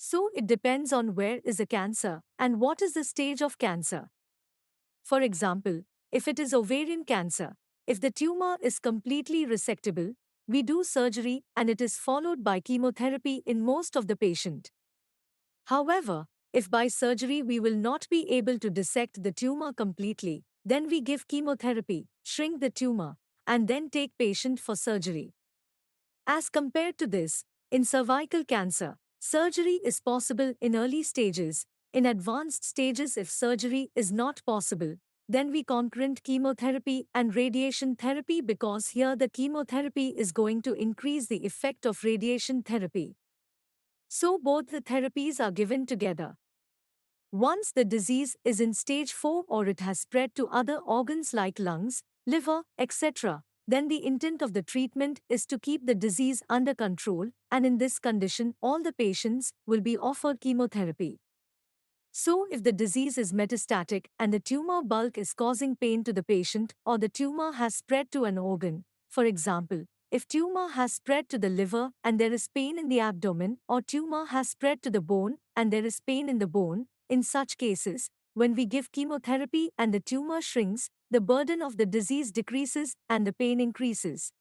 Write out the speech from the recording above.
So it depends on where is the cancer and what is the stage of cancer. For example, if it is ovarian cancer, if the tumor is completely resectable, we do surgery and it is followed by chemotherapy in most of the patient. However, if by surgery we will not be able to dissect the tumor completely, then we give chemotherapy, shrink the tumor, and then take patient for surgery. As compared to this, in cervical cancer, surgery is possible in early stages. In advanced stages, if surgery is not possible, then we concurrent chemotherapy and radiation therapy because here the chemotherapy is going to increase the effect of radiation therapy. So both the therapies are given together. Once the disease is in stage 4 or it has spread to other organs like lungs, liver, etc., then the intent of the treatment is to keep the disease under control, and in this condition, all the patients will be offered chemotherapy. So, if the disease is metastatic and the tumor bulk is causing pain to the patient or the tumor has spread to an organ, for example, if tumor has spread to the liver and there is pain in the abdomen or tumor has spread to the bone and there is pain in the bone, in such cases, when we give chemotherapy and the tumor shrinks, the burden of the disease decreases and the pain increases.